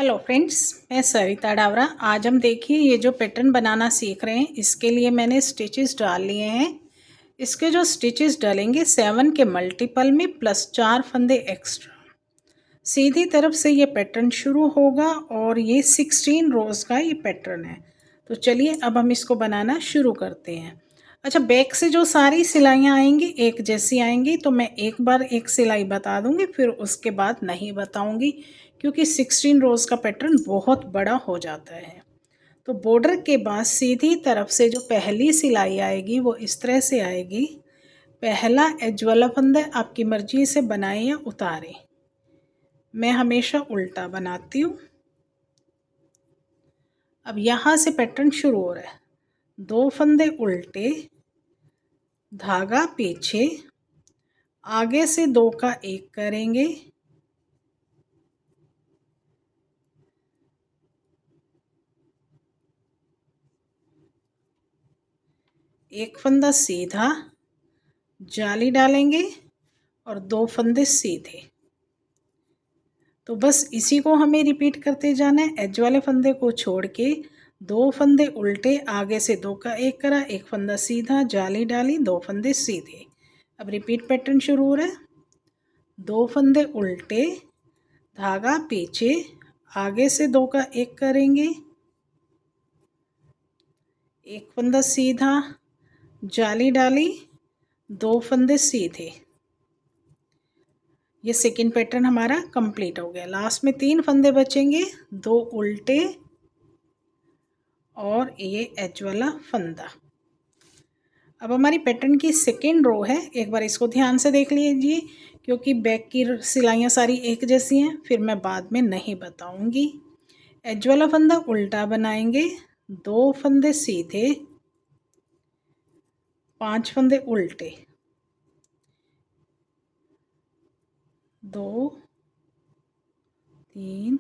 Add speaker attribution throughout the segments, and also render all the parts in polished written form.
Speaker 1: Hello friends, मैं सरिता डावरा। आज हम देखिए ये जो पैटर्न बनाना सीख रहे हैं, इसके लिए मैंने स्टिचेस डाल लिए हैं। इसके जो स्टिचेस डालेंगे 7 के मल्टीपल में प्लस 4 फंदे एक्स्ट्रा। सीधी तरफ से ये पैटर्न शुरू होगा और ये 16 रोज़ का ये पैटर्न है। तो चलिए अब हम इसको बनाना शुरू करते हैं। अच्छा, बैक से जो सारी सिलाइयाँ आएंगी एक जैसी आएंगी, तो मैं एक बार एक सिलाई बता दूंगी, फिर उसके बाद नहीं बताऊंगी, क्योंकि 16 रोज़ का पैटर्न बहुत बड़ा हो जाता है। तो बॉर्डर के बाद सीधी तरफ से जो पहली सिलाई आएगी वो इस तरह से आएगी। पहला एज वाला फंदा आपकी मर्जी से बनाएं या उतारें, मैं हमेशा उल्टा बनाती हूँ। अब यहाँ से पैटर्न शुरू हो रहा है। 2 फंदे उल्टे, धागा पीछे, आगे से 2 का 1 करेंगे, एक फंदा सीधा, जाली डालेंगे और 2 फंदे सीधे। तो बस इसी को हमें रिपीट करते जाना है। एज वाले फंदे को छोड़ के 2 फंदे उल्टे, आगे से 2 का 1 करा, एक फंदा सीधा, जाली डाली, 2 फंदे सीधे। अब रिपीट पैटर्न शुरू हो रहा है। 2 फंदे उल्टे, धागा पीछे, आगे से 2 का 1 करेंगे, एक फंदा सीधा, जाली डाली, 2 फंदे सीधे। ये सेकंड पैटर्न हमारा कंप्लीट हो गया। लास्ट में 3 फंदे बचेंगे, 2 उल्टे और ये एज वाला फंदा। अब हमारी पैटर्न की सेकेंड रो है। एक बार इसको ध्यान से देख लीजिए, क्योंकि बैक की सिलाइयाँ सारी एक जैसी हैं, फिर मैं बाद में नहीं बताऊंगी। एज वाला फंदा उल्टा बनाएंगे, 2 फंदे सीधे, 5 फंदे उल्टे, 2 3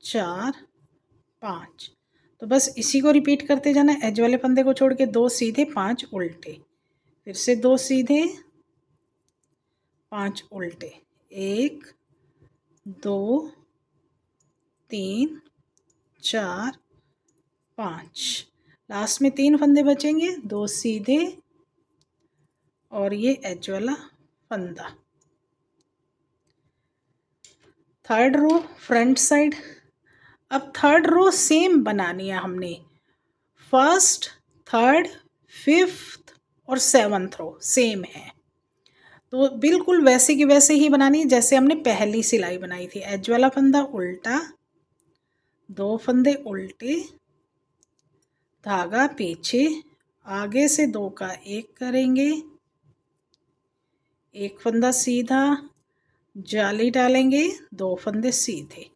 Speaker 1: 4 5। तो बस इसी को रिपीट करते जाना। एज वाले फंदे को छोड़ के 2 सीधे, 5 उल्टे, फिर से 2 सीधे, 5 उल्टे, 1 2 3 4 5। लास्ट में 3 फंदे बचेंगे, 2 सीधे और ये एज वाला फंदा। Third row front side. अब थर्ड रो सेम बनानी है हमने। फर्स्ट, थर्ड, फिफ्थ और सेवन्थ रो सेम है, तो बिल्कुल वैसे की वैसे ही बनानी है जैसे हमने पहली सिलाई बनाई थी। एज वाला फंदा उल्टा, 2 फंदे उल्टे, धागा पीछे, आगे से 2 का 1 करेंगे, एक फंदा सीधा, जाली डालेंगे, 2 फंदे सीधे।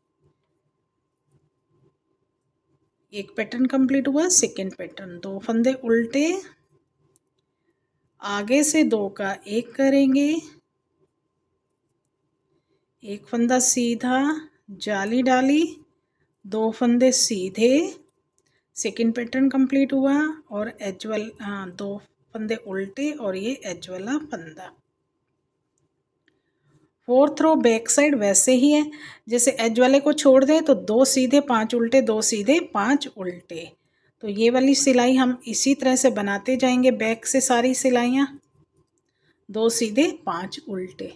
Speaker 1: एक पैटर्न कंप्लीट हुआ। सेकेंड पैटर्न, 2 फंदे उल्टे, आगे से 2 का 1 करेंगे, एक फंदा सीधा, जाली डाली, 2 फंदे सीधे। सेकेंड पैटर्न कंप्लीट हुआ और एज वाला 2 फंदे उल्टे और ये एज वाला फंदा। फोर्थ रो बैक साइड वैसे ही है, जैसे एज वाले को छोड़ दें तो 2 सीधे 5 उल्टे, 2 सीधे 5 उल्टे। तो ये वाली सिलाई हम इसी तरह से बनाते जाएंगे। बैक से सारी सिलाइयाँ, 2 सीधे 5 उल्टे।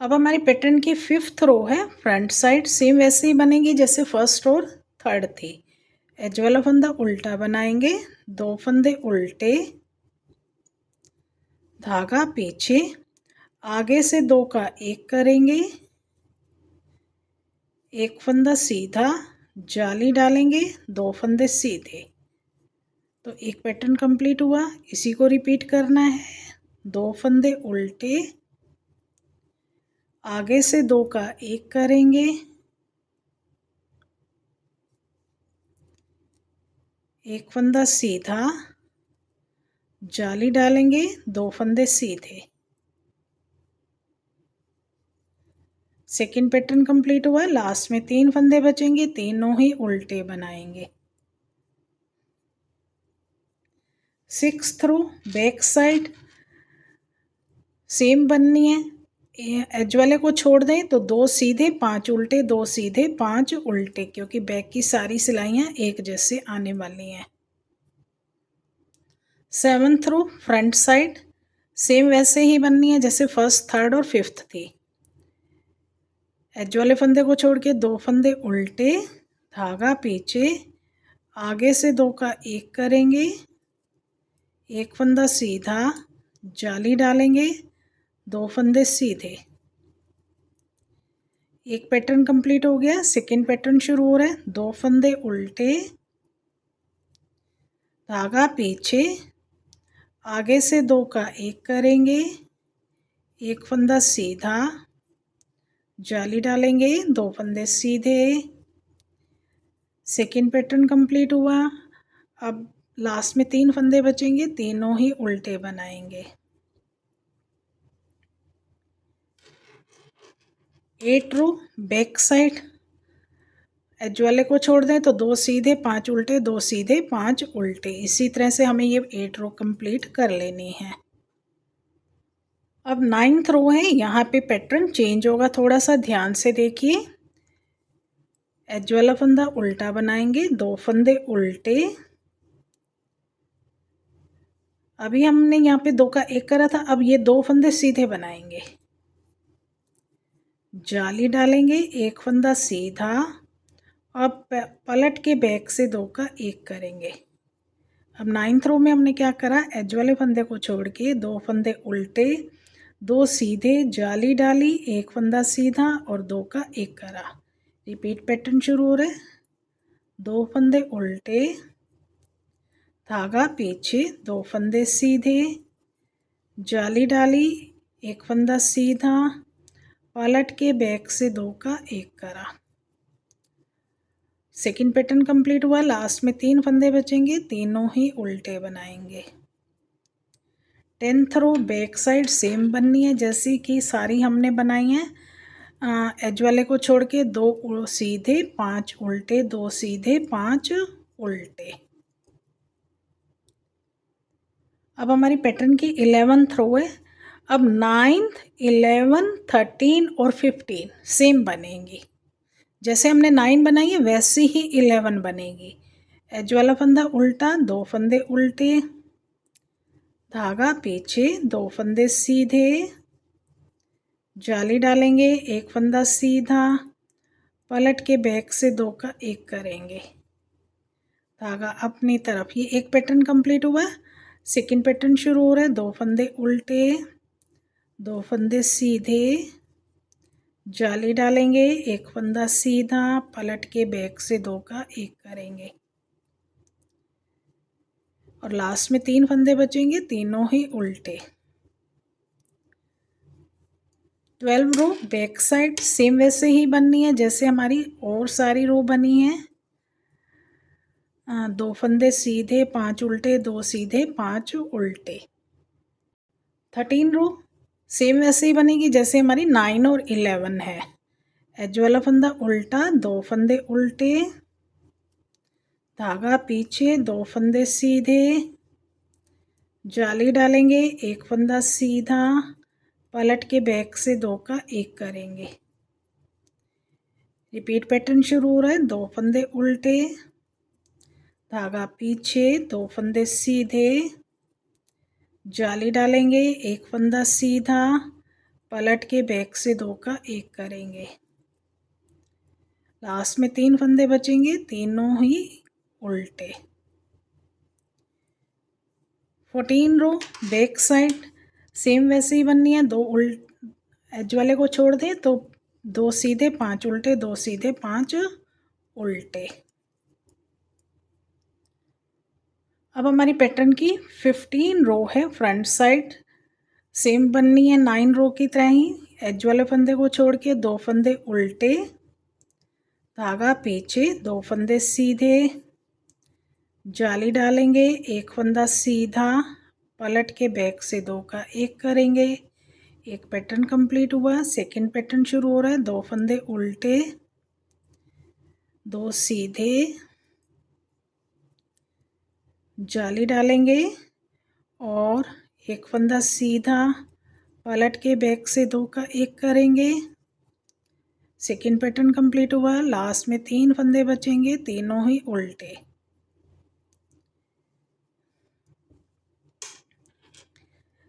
Speaker 1: अब हमारी पैटर्न की फिफ्थ रो है। फ्रंट साइड सेम वैसे ही बनेगी जैसे फर्स्ट और थर्ड थी। एज वाला फंदा उल्टा बनाएंगे, 2 फंदे उल्टे, धागा पीछे, आगे से 2 का 1 करेंगे, एक फंदा सीधा, जाली डालेंगे, 2 फंदे सीधे। तो एक पैटर्न कंप्लीट हुआ। इसी को रिपीट करना है। 2 फंदे उल्टे, आगे से 2 का 1 करेंगे, एक फंदा सीधा, जाली डालेंगे, 2 फंदे सीधे। सेकेंड पैटर्न कंप्लीट हुआ। लास्ट में 3 फंदे बचेंगे, तीनों ही उल्टे बनाएंगे। सिक्स्थ रो बैक साइड सेम बननी है। एज वाले को छोड़ दें तो 2 सीधे 5 उल्टे, 2 सीधे 5 उल्टे, क्योंकि बैक की सारी सिलाइयाँ एक जैसे आने वाली हैं। 7th रो फ्रंट साइड सेम वैसे ही बननी है जैसे फर्स्ट, थर्ड और फिफ्थ थी। एज वाले फंदे को छोड़ के 2 फंदे उल्टे, धागा पीछे, आगे से 2 का 1 करेंगे, एक फंदा सीधा, जाली डालेंगे, 2 फंदे सीधे। एक पैटर्न कंप्लीट हो गया। सेकेंड पैटर्न शुरू हो रहा है। 2 फंदे उल्टे, धागा पीछे, आगे से 2 का 1 करेंगे, एक फंदा सीधा, जाली डालेंगे, 2 फंदे सीधे। सेकेंड पैटर्न कंप्लीट हुआ। अब लास्ट में 3 फंदे बचेंगे, तीनों ही उल्टे बनाएंगे। 8 रो बैक साइड एज वाले को छोड़ दें तो 2 सीधे 5 उल्टे, 2 सीधे 5 उल्टे। इसी तरह से हमें ये 8 रो कंप्लीट कर लेनी है। अब 9th रो है, यहाँ पे पैटर्न चेंज होगा, थोड़ा सा ध्यान से देखिए। एज वाला फंदा उल्टा बनाएंगे, 2 फंदे उल्टे। अभी हमने यहाँ पे 2 का 1 करा था, अब ये 2 फंदे सीधे बनाएंगे, जाली डालेंगे, एक फंदा सीधा। अब पलट के बैक से 2 का 1 करेंगे। अब 9th रो में हमने क्या करा, एज वाले फंदे को छोड़ के 2 फंदे उल्टे, 2 सीधे, जाली डाली, एक फंदा सीधा और 2 का 1 करा। रिपीट पैटर्न शुरू हो रहा है। 2 फंदे उल्टे, धागा पीछे, 2 फंदे सीधे, जाली डाली, एक फंदा सीधा, पलट के बैक से 2 का 1 करा। सेकेंड पैटर्न कंप्लीट हुआ। लास्ट में 3 फंदे बचेंगे, तीनों ही उल्टे बनाएंगे। 10th रो बैक साइड सेम बननी है जैसी कि सारी हमने बनाई हैं। एज वाले को छोड़ के 2 सीधे 5 उल्टे, 2 सीधे 5 उल्टे। अब हमारी पैटर्न की 11th रो है। अब 9th, 11, 13 और 15 सेम बनेंगी। जैसे हमने 9 बनाई है वैसी ही 11 बनेगी। एज वाला फंदा उल्टा, 2 फंदे उल्टे, धागा पीछे, 2 फंदे सीधे, जाली डालेंगे, एक फंदा सीधा, पलट के बैक से 2 का 1 करेंगे, धागा अपनी तरफ। ये एक पैटर्न कंप्लीट हुआ। सेकेंड पैटर्न शुरू हो रहा है। 2 फंदे उल्टे, 2 फंदे सीधे, जाली डालेंगे, एक फंदा सीधा, पलट के बैक से 2 का 1 करेंगे और लास्ट में 3 फंदे बचेंगे, तीनों ही उल्टे। 12 रो बैक साइड सेम वैसे ही बननी है जैसे हमारी और सारी रो बनी है। 2 फंदे सीधे, 5 उल्टे, 2 सीधे 5 उल्टे। 13 रो सेम वैसे ही बनेगी जैसे हमारी 9 और 11 है। एज वाला फंदा उल्टा, 2 फंदे उल्टे, धागा पीछे, 2 फंदे सीधे, जाली डालेंगे, एक फंदा सीधा, पलट के बैक से 2 का 1 करेंगे। रिपीट पैटर्न शुरू हो रहा है। 2 फंदे उल्टे, धागा पीछे, 2 फंदे सीधे, जाली डालेंगे, एक फंदा सीधा, पलट के बैक से 2 का 1 करेंगे। लास्ट में 3 फंदे बचेंगे, तीनों ही उल्टे। 14 रो बैक साइड सेम वैसे ही बननी है। 2 एज वाले को छोड़ दें तो 2 सीधे 5 उल्टे, 2 सीधे 5 उल्टे। अब हमारी पैटर्न की 15 रो है। फ्रंट साइड सेम बननी है 9 रो की तरह ही। एज वाले फंदे को छोड़ के 2 फंदे उल्टे, धागा पीछे, 2 फंदे सीधे, जाली डालेंगे, एक फंदा सीधा, पलट के बैक से 2 का 1 करेंगे। एक पैटर्न कंप्लीट हुआ। सेकंड पैटर्न शुरू हो रहा है। 2 फंदे उल्टे, 2 सीधे, जाली डालेंगे और एक फंदा सीधा, पलट के बैक से 2 का 1 करेंगे। सेकंड पैटर्न कंप्लीट हुआ। लास्ट में 3 फंदे बचेंगे, तीनों ही उल्टे।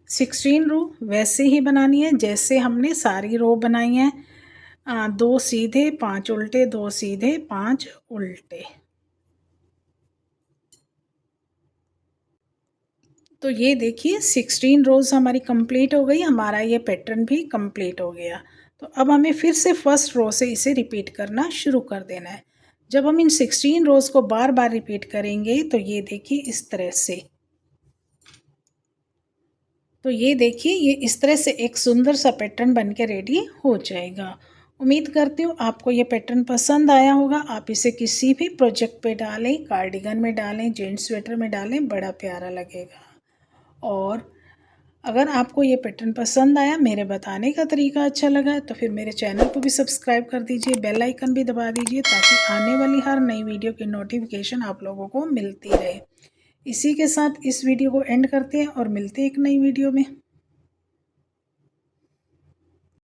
Speaker 1: 16 रो वैसे ही बनानी है जैसे हमने सारी रो बनाई है। 2 सीधे 5 उल्टे, 2 सीधे 5 उल्टे। तो ये देखिए 16 रोज़ हमारी कंप्लीट हो गई, हमारा ये पैटर्न भी कंप्लीट हो गया। तो अब हमें फिर से फर्स्ट रो से इसे रिपीट करना शुरू कर देना है। जब हम इन 16 रोज़ को बार बार रिपीट करेंगे तो ये देखिए इस तरह से, तो ये देखिए ये इस तरह से एक सुंदर सा पैटर्न बन के रेडी हो जाएगा। उम्मीद करती हूँ आपको ये पैटर्न पसंद आया होगा। आप इसे किसी भी प्रोजेक्ट पे डालें, कार्डिगन में डालें, जेंट्स स्वेटर में डालें, बड़ा प्यारा लगेगा। और अगर आपको ये पैटर्न पसंद आया, मेरे बताने का तरीका अच्छा लगा, तो फिर मेरे चैनल को भी सब्सक्राइब कर दीजिए, बेल आइकन भी दबा दीजिए ताकि आने वाली हर नई वीडियो की नोटिफिकेशन आप लोगों को मिलती रहे। इसी के साथ इस वीडियो को एंड करते हैं और मिलते हैं एक नई वीडियो में।